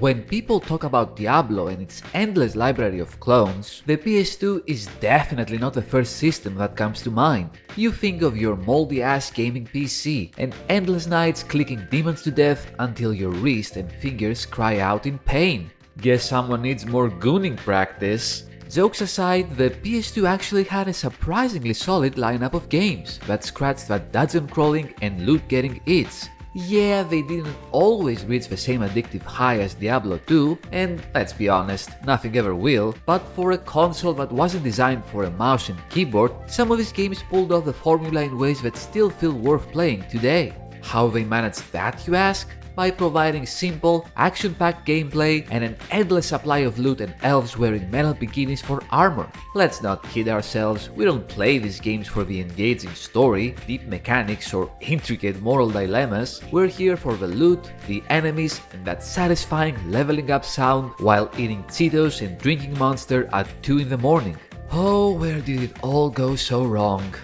When people talk about Diablo and its endless library of clones, the PS2 is definitely not the first system that comes to mind. You think of your moldy-ass gaming PC and endless nights clicking demons to death until your wrist and fingers cry out in pain. Guess someone needs more gooning practice. Jokes aside, the PS2 actually had a surprisingly solid lineup of games that scratched that dungeon crawling and loot getting itch. Yeah, they didn't always reach the same addictive high as Diablo 2, and let's be honest, nothing ever will, but for a console that wasn't designed for a mouse and keyboard, some of these games pulled off the formula in ways that still feel worth playing today. How they managed that, you ask? By providing simple, action-packed gameplay and an endless supply of loot and elves wearing metal bikinis for armor. Let's not kid ourselves, we don't play these games for the engaging story, deep mechanics or intricate moral dilemmas. We're here for the loot, the enemies, and that satisfying leveling up sound while eating Cheetos and drinking Monster at 2 in the morning. Oh, where did it all go so wrong?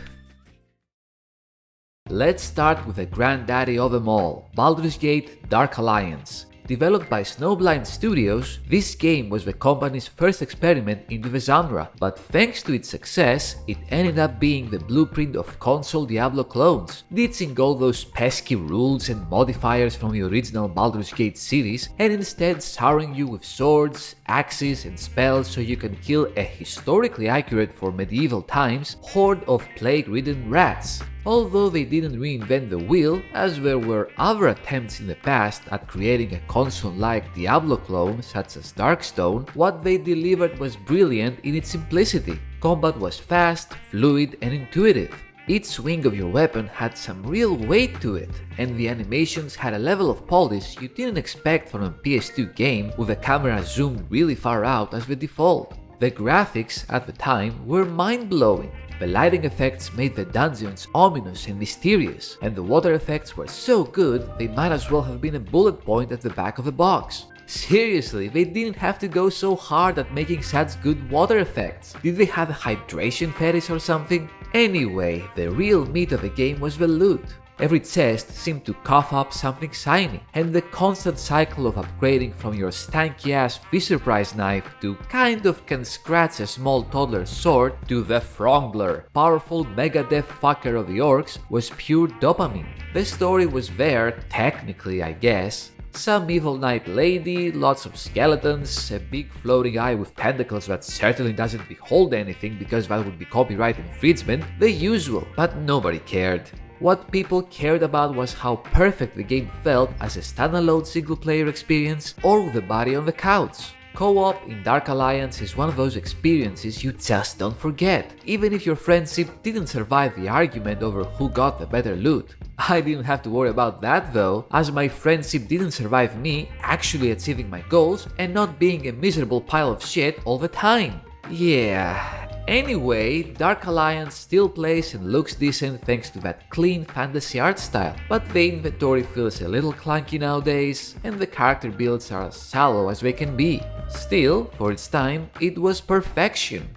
Let's start with the granddaddy of them all, Baldur's Gate Dark Alliance. Developed by Snowblind Studios, this game was the company's first experiment into the genre, but thanks to its success, it ended up being the blueprint of console Diablo clones, ditching all those pesky rules and modifiers from the original Baldur's Gate series and instead showering you with swords, axes and spells so you can kill a historically accurate for medieval times horde of plague-ridden rats. Although they didn't reinvent the wheel, as there were other attempts in the past at creating a console-like Diablo clone such as Darkstone, what they delivered was brilliant in its simplicity. Combat was fast, fluid and intuitive. Each swing of your weapon had some real weight to it, and the animations had a level of polish you didn't expect from a PS2 game with the camera zoomed really far out as the default. The graphics at the time were mind-blowing. The lighting effects made the dungeons ominous and mysterious, and the water effects were so good they might as well have been a bullet point at the back of the box. Seriously, they didn't have to go so hard at making such good water effects. Did they have a hydration fetish or something? Anyway, the real meat of the game was the loot. Every chest seemed to cough up something shiny, and the constant cycle of upgrading from your stanky-ass Fisher-Price knife to kind of can scratch a small toddler's sword to the Frongler, powerful Megadeth fucker of the orcs, was pure dopamine. The story was there, technically I guess. Some evil knight lady, lots of skeletons, a big floating eye with tentacles that certainly doesn't behold anything because that would be copyright infringement, the usual, but nobody cared. What people cared about was how perfect the game felt as a standalone single-player experience or with a buddy on the couch. Co-op in Dark Alliance is one of those experiences you just don't forget, even if your friendship didn't survive the argument over who got the better loot. I didn't have to worry about that though, as my friendship didn't survive me actually achieving my goals and not being a miserable pile of shit all the time. Yeah. Anyway, Dark Alliance still plays and looks decent thanks to that clean fantasy art style, but the inventory feels a little clunky nowadays, and the character builds are as shallow as they can be. Still, for its time, it was perfection.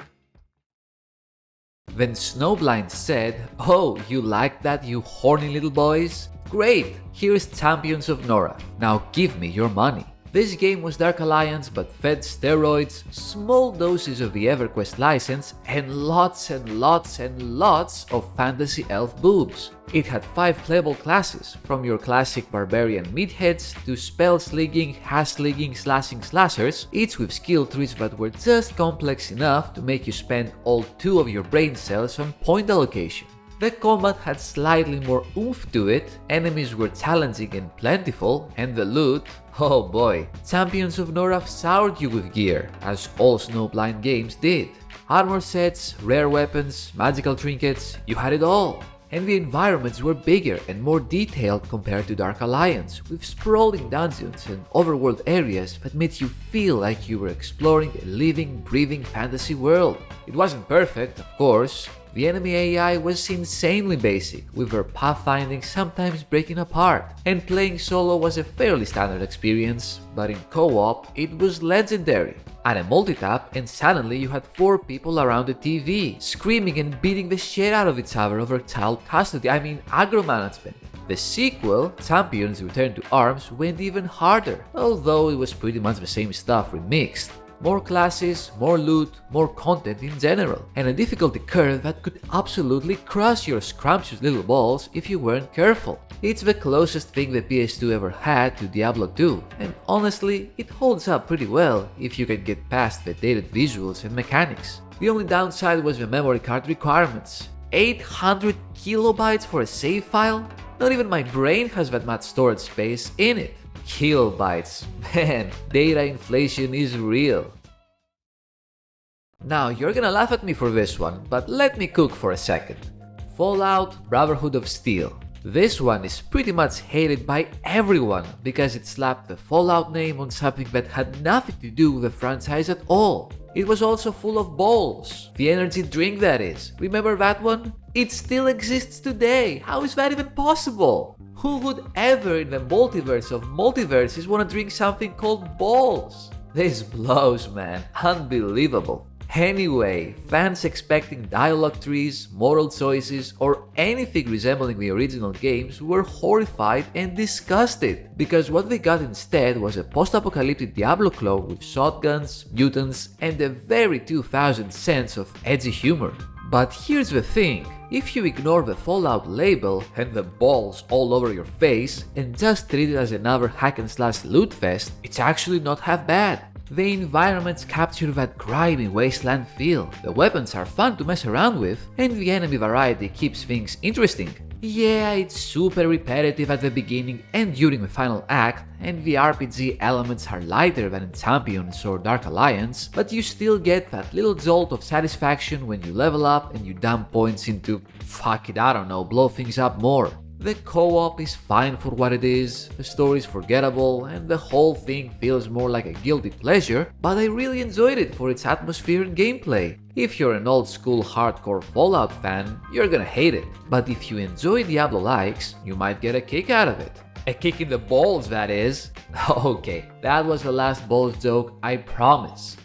Then Snowblind said, "Oh, you like that, you horny little boys? Great, here's Champions of Norath, now give me your money." This game was Dark Alliance but fed steroids, small doses of the EverQuest license, and lots of fantasy elf boobs. It had 5 playable classes, from your classic barbarian meatheads to spell-slinging, hash-slinging, slashing slashers, each with skill trees that were just complex enough to make you spend all 2 of your brain cells on point allocation. The combat had slightly more oomph to it, enemies were challenging and plentiful, and the loot, oh boy, Champions of Norath soured you with gear, as all Snowblind games did. Armor sets, rare weapons, magical trinkets, you had it all. And the environments were bigger and more detailed compared to Dark Alliance, with sprawling dungeons and overworld areas that made you feel like you were exploring a living, breathing fantasy world. It wasn't perfect, of course. The enemy AI was insanely basic, with her pathfinding sometimes breaking apart, and playing solo was a fairly standard experience, but in co-op it was legendary. Add a multi-tap and suddenly you had 4 people around the TV, screaming and beating the shit out of each other over child custody, aggro management. The sequel, Champions Return to Arms, went even harder, although it was pretty much the same stuff remixed. More classes, more loot, more content in general, and a difficulty curve that could absolutely crush your scrumptious little balls if you weren't careful. It's the closest thing the PS2 ever had to Diablo 2, and honestly, it holds up pretty well if you can get past the dated visuals and mechanics. The only downside was the memory card requirements. 800 kilobytes for a save file? Not even my brain has that much storage space in it. Kilobytes, man, data inflation is real. Now you're gonna laugh at me for this one, but let me cook for a second. Fallout Brotherhood of Steel. This one is pretty much hated by everyone because it slapped the Fallout name on something that had nothing to do with the franchise at all. It was also full of balls. The energy drink, that is. Remember that one? It still exists today. How is that even possible? Who would ever in the multiverse of multiverses want to drink something called balls? This blows, man. Unbelievable. Anyway, fans expecting dialogue trees, moral choices, or anything resembling the original games were horrified and disgusted, because what they got instead was a post-apocalyptic Diablo clone with shotguns, mutants, and a very 2000 sense of edgy humor. But here's the thing, if you ignore the Fallout label and the balls all over your face and just treat it as another hack and slash loot fest, it's actually not half bad. The environments capture that grimy wasteland feel, the weapons are fun to mess around with, and the enemy variety keeps things interesting. Yeah, it's super repetitive at the beginning and during the final act, and the RPG elements are lighter than in Champions or Dark Alliance, but you still get that little jolt of satisfaction when you level up and you dump points into, blow things up more. The co-op is fine for what it is, the story is forgettable, and the whole thing feels more like a guilty pleasure, but I really enjoyed it for its atmosphere and gameplay. If you're an old school hardcore Fallout fan, you're gonna hate it, but if you enjoy Diablo likes, you might get a kick out of it. A kick in the balls, that is. Okay, that was the last balls joke, I promise.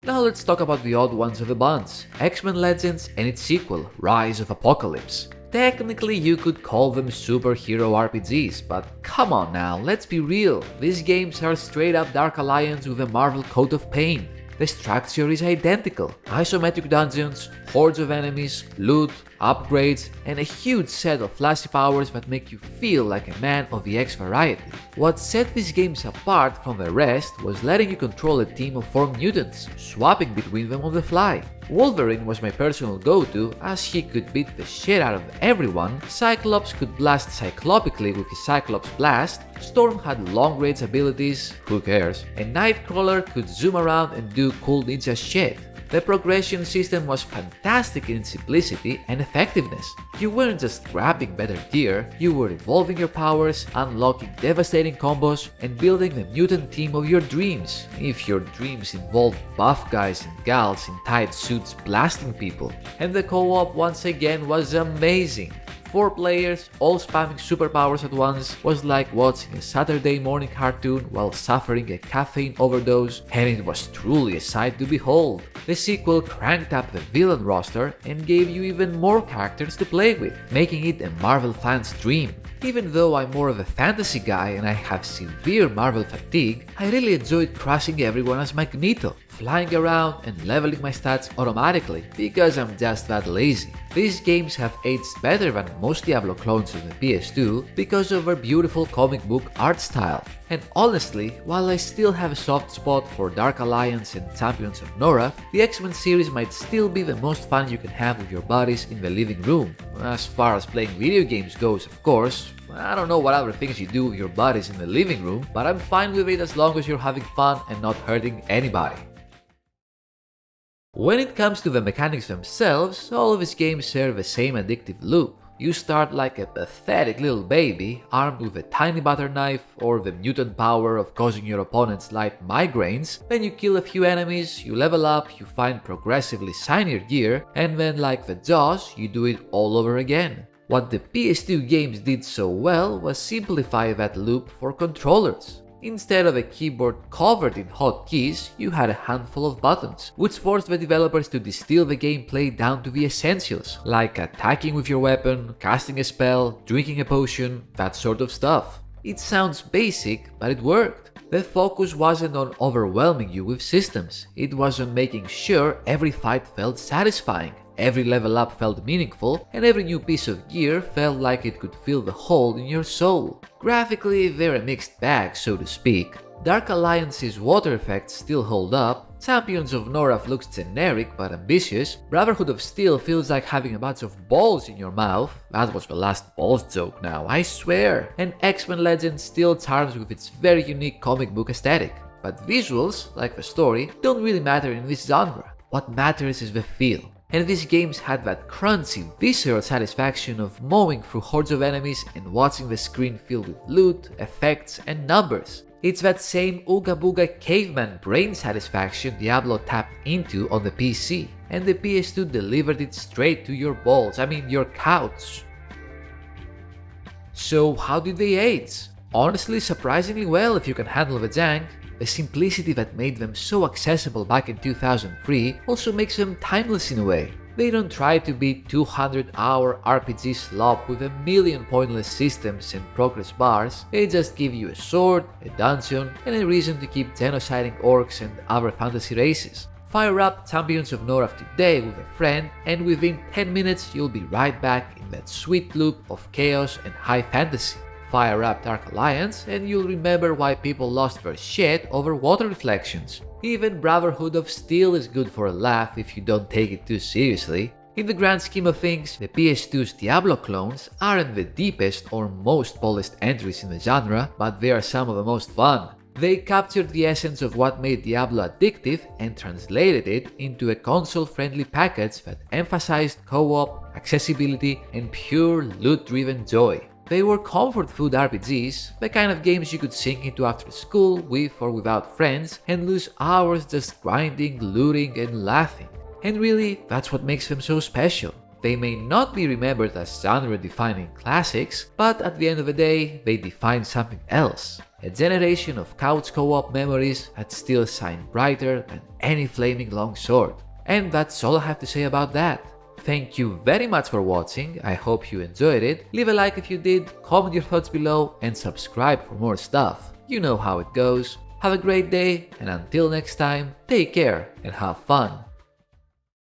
Now let's talk about the odd ones of the bunch, X-Men Legends and its sequel, Rise of Apocalypse. Technically you could call them superhero RPGs, but come on now, let's be real, these games are straight up Dark Alliance with a Marvel coat of paint. The structure is identical, isometric dungeons, hordes of enemies, loot, upgrades, and a huge set of flashy powers that make you feel like a man of the X variety. What set these games apart from the rest was letting you control a team of 4 mutants, swapping between them on the fly. Wolverine was my personal go-to as he could beat the shit out of everyone, Cyclops could blast cyclopically with his Cyclops Blast, Storm had long-range abilities, who cares, and Nightcrawler could zoom around and do cool ninja shit. The progression system was fantastic in its simplicity and effectiveness. You weren't just grabbing better gear, you were evolving your powers, unlocking devastating combos, and building the mutant team of your dreams, if your dreams involved buff guys and gals in tight suits blasting people. And the co-op once again was amazing. 4 players, all spamming superpowers at once, was like watching a Saturday morning cartoon while suffering a caffeine overdose, and it was truly a sight to behold. The sequel cranked up the villain roster and gave you even more characters to play with, making it a Marvel fan's dream. Even though I'm more of a fantasy guy and I have severe Marvel fatigue, I really enjoyed crushing everyone as Magneto, flying around and leveling my stats automatically because I'm just that lazy. These games have aged better than most Diablo clones of the PS2 because of their beautiful comic book art style. And honestly, while I still have a soft spot for Dark Alliance and Champions of Norath, the X-Men series might still be the most fun you can have with your buddies in the living room. As far as playing video games goes, of course, I don't know what other things you do with your buddies in the living room, but I'm fine with it as long as you're having fun and not hurting anybody. When it comes to the mechanics themselves, all of these games share the same addictive loop. You start like a pathetic little baby, armed with a tiny butter knife or the mutant power of causing your opponents light migraines, then you kill a few enemies, you level up, you find progressively shinier gear, and then like the Jaws, you do it all over again. What the PS2 games did so well was simplify that loop for controllers. Instead of a keyboard covered in hotkeys, you had a handful of buttons, which forced the developers to distill the gameplay down to the essentials, like attacking with your weapon, casting a spell, drinking a potion, that sort of stuff. It sounds basic, but it worked. The focus wasn't on overwhelming you with systems, it was on making sure every fight felt satisfying. Every level up felt meaningful, and every new piece of gear felt like it could fill the hole in your soul. Graphically, they're a mixed bag, so to speak. Dark Alliance's water effects still hold up, Champions of Noraf looks generic but ambitious, Brotherhood of Steel feels like having a bunch of balls in your mouth, that was the last balls joke now, I swear, and X-Men Legends still charms with its very unique comic book aesthetic. But visuals, like the story, don't really matter in this genre. What matters is the feel. And these games had that crunchy, visceral satisfaction of mowing through hordes of enemies and watching the screen filled with loot, effects, and numbers. It's that same ooga booga caveman brain satisfaction Diablo tapped into on the PC, and the PS2 delivered it straight to your balls, your couch. So how did they age? Honestly, surprisingly well if you can handle the jank. The simplicity that made them so accessible back in 2003 also makes them timeless in a way. They don't try to be 200-hour RPG slop with a million pointless systems and progress bars, they just give you a sword, a dungeon, and a reason to keep genociding orcs and other fantasy races. Fire up Champions of Noraf today with a friend, and within 10 minutes you'll be right back in that sweet loop of chaos and high fantasy. Fire up Dark Alliance and you'll remember why people lost their shit over water reflections. Even Brotherhood of Steel is good for a laugh if you don't take it too seriously. In the grand scheme of things, the PS2's Diablo clones aren't the deepest or most polished entries in the genre, but they are some of the most fun. They captured the essence of what made Diablo addictive and translated it into a console-friendly package that emphasized co-op, accessibility, and pure loot-driven joy. They were comfort food RPGs, the kind of games you could sink into after school with or without friends and lose hours just grinding, looting, and laughing. And really, that's what makes them so special. They may not be remembered as genre-defining classics, but at the end of the day, they define something else. A generation of couch co-op memories that still shine brighter than any flaming longsword. And that's all I have to say about that. Thank you very much for watching, I hope you enjoyed it. Leave a like if you did, comment your thoughts below, and subscribe for more stuff. You know how it goes. Have a great day, and until next time, take care and have fun.